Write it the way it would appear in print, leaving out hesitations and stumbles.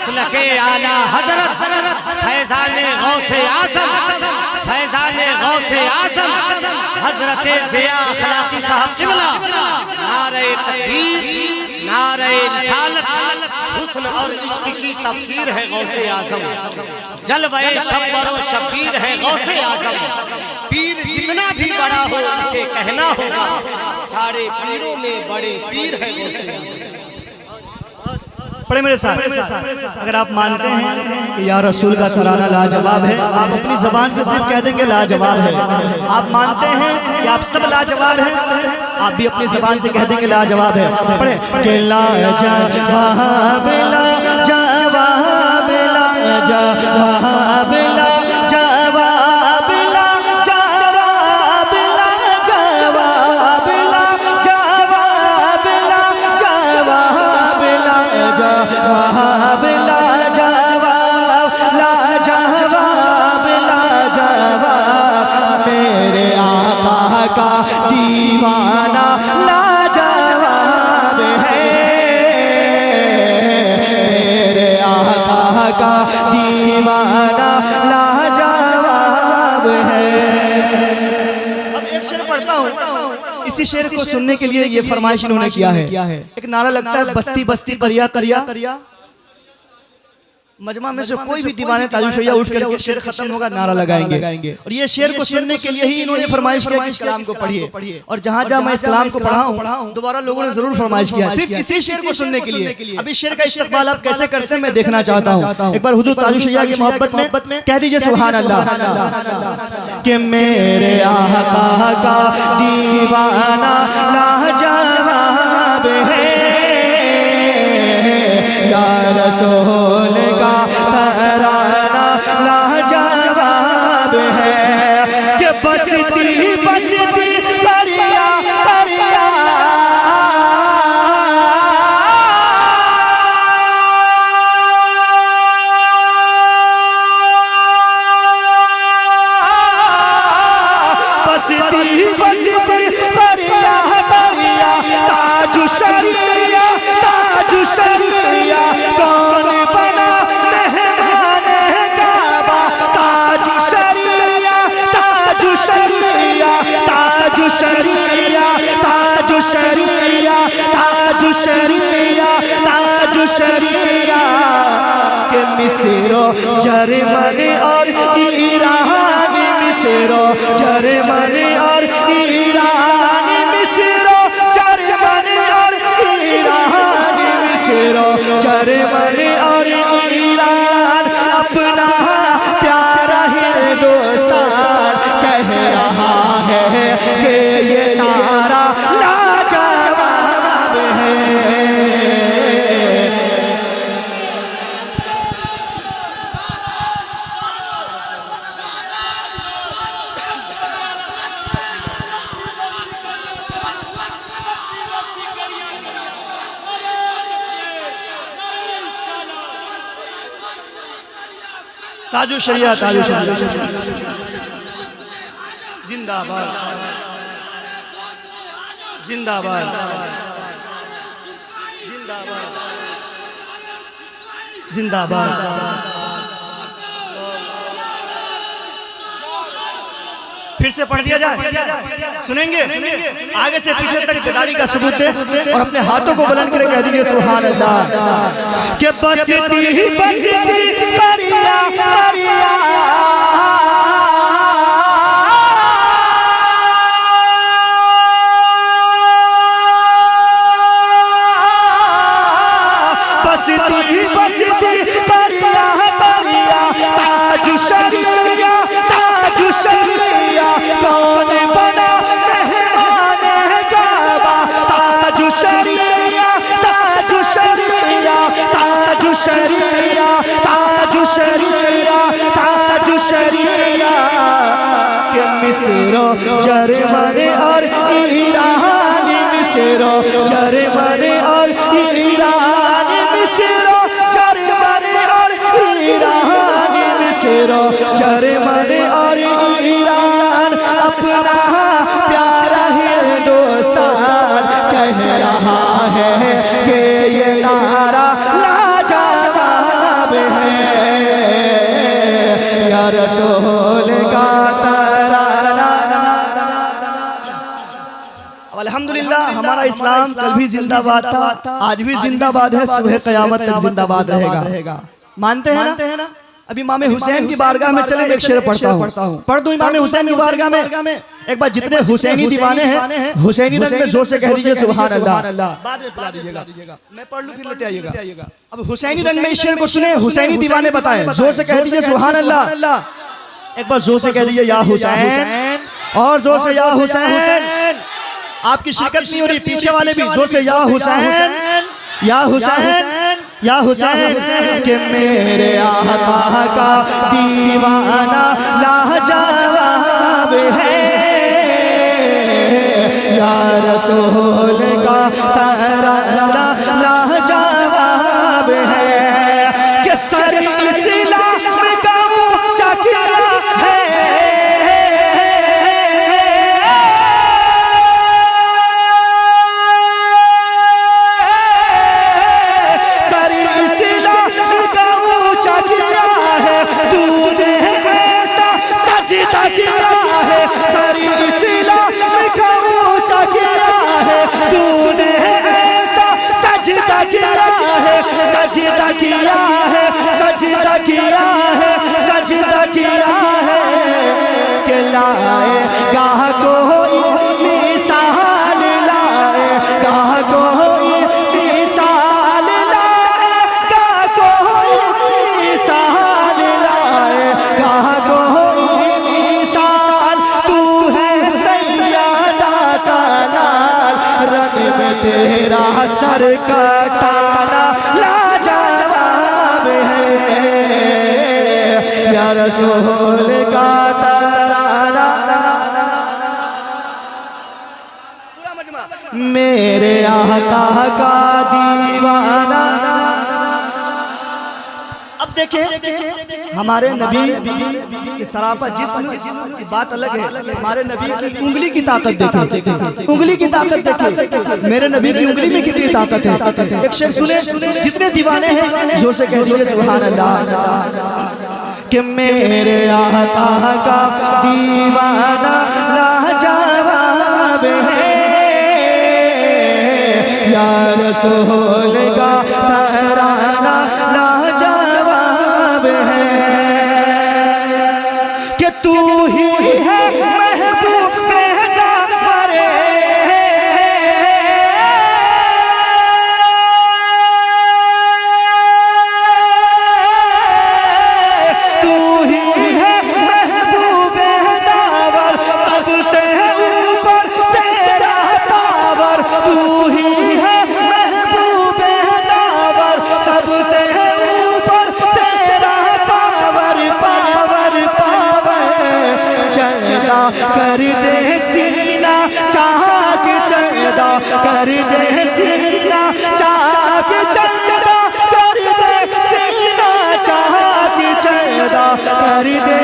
मसलके आला हजरत फैज़ाने गौसे आज़म हजरत ज़िया अखलाकी साहब क़िबला नारे तकबीर नारे रिसालत हुस्न और इश्क की तफसीर है गौसे आज़म जलवे शब्बर व शबीर है गौसे आज़म पीर जितना भी बड़ा हो उसे कहना होगा सारे पीरों में बड़े पीर है गौसे आज़म। पढ़े मेरे साथ, अगर आप मानते हैं कि या रसूल का तराना लाजवाब है, आप अपनी जबान से सिर्फ कह देंगे लाजवाब है। आप मानते हैं कि आप सब लाजवाब हैं, आप भी अपनी जबान से कह देंगे लाजवाब है। पढ़े कि लाजवाब लाजवाब लाजवाब का दीवाना लाजवाब है, मेरे आका का दीवाना लाजवाब है। अब एक शेर पढ़ता हूँ, इसी शेर को सुनने के लिए ये फरमाइश इन्होंने किया है। एक नारा लगता है बस्ती बस्ती करिया करिया, मजमा में से कोई भी दीवाने ताजु शरिया उठ कर शेर खत्म होगा नारा लगाएंगे। और ये शेर को सुनने के लिए ही इन्होंने फरमाइश किया कि इस कलाम को पढ़िए। और जहाँ जहाँ मैं इस कलाम को पढ़ा हूँ दोबारा लोगों ने जरूर फरमाइश किया सिर्फ इसी शेर को सुनने के लिए। अब इस शेर का इस्तेमाल आप कैसे करते हैं मैं देखना चाहता हूँ। एक बार हुजूर ताजु शरिया की मोहब्बत में कह दीजिए सुभान अल्लाह कि मेरे आका का दीवाना लाजवाब है, या रसूल का तराना लाजवाब है कि बसती बसती करिया करिया बसती बसती करिया करिया ताजु शरिया ताजु शरिया कौन बना मेहमान काबा ताजु शरिया ताजु शरिया ताजु शरिया ताजु शरिया ताजु शरिया ताजु शरिया के मिस्रो जर्मनी और ईरान मिस्रो जर्मनी और ईरान मिस्रो जर्मनी और ईरान मिस्रो जर्मनी और ईरान अपना प्यारा हिंदुस्तान कह रहा है कि ये नारा लाजवाब है। ताजु शरिया ताजु शरिया जिंदाबाद जिंदाबाद जिंदाबाद जिंदाबाद। फिर से पढ़ दिया जाए, सुनेंगे आगे से पीछे तक बेदारी का सबूत दे और अपने हाथों को बुलंद करके कह दीजिए सुभान अल्लाह कि बसती बसती करिया करिया बसती बसती करिया करिया ताजु शरिया ताजु शरिया कौन बना मेहमान काबा ताजु शरिया ताजु शरिया ताजु शरिया ताजु शरिया ताजु शरिया के मिस्रो जर्मनी और ईरान मिस्रो जर्मनी और ईरान मिस्रो जर्मनी और ईरान मिस्रो जर्मनी और ईरान अपना प्यारा हिंदुस्तान कह रहा है कि ये नारा लाजवाब रसूल का तराना। अल्हम्दुलिल्लाह हमारा इस्लाम कल भी जिंदाबाद था, आज भी जिंदाबाद है, सुबह क़यामत तक जिंदाबाद रहेगा। मानते हैं ना? अभी इमाम हुसैन की बारगाह में चले, एक शेर पढ़ता हूँ, पढ़ दूं इमाम हुसैन की बारगाह में। एक बार जितने हुसैनी दीवाने हैं हुसैनी रंग में जोर से कह दीजिए सुभान अल्लाह। बाद में पिला दीजिएगा, मैं पढ़ लूं फिर लेते आइएगा। अब हुसैनी रंग में इस शेर को सुने, हुसैनी दीवाने बताएं, जोर से कह दीजिए सुभान अल्लाह। एक बार जोर से कह दीजिए या हुसैन, और जोर से या हुसैन। आपकी शिरकत नहीं हो रही, पीछे वाले भी जोर से या हुसैन, या हुसैन, या हुसैन। के मेरे आका का दीवाना लाजवाब है, या रसूल का तराना लाजवाब है। कि सर इस्लाम का ऊंचा किला है, सजदा किया है कि लाए गाह कोई मिसाल, लाए गाह कोई मिसाल, लाए गाह कोई मिसाल, लाए गाह कोई मिसाल। तू है सैयदा का लाल, रंग में तेरा सर कटाना लाजवाब है, या रसूल का तराना। मेरे आका का दीवाना। अब देखें हमारे नबी की सरापा जिस्म की बात अलग है, हमारे नबी की उंगली की ताकत देखें, उंगली की ताकत देखें, मेरे नबी की उंगली में कितनी ताकत है। एक शेर सुने, जितने दीवाने हैं जोर से कह दीजिए सुभान अल्लाह। कि मेरे आका का दीवाना लाजवाब है, या रसूल का तराना लाजवाब है। कि तू ही है महबूब पैगंबर, तू ही है महबूब दावर, सबसे ऊपर तेरा पावर। तू ही है महबूब दावर, सबसे ऊपर तेरा पावर, पावर पावर। चंदा कर दे सीना चाक, चंदा कर दे सीना चाक, चंदा कर दे सीना चाक, चंदा कर दे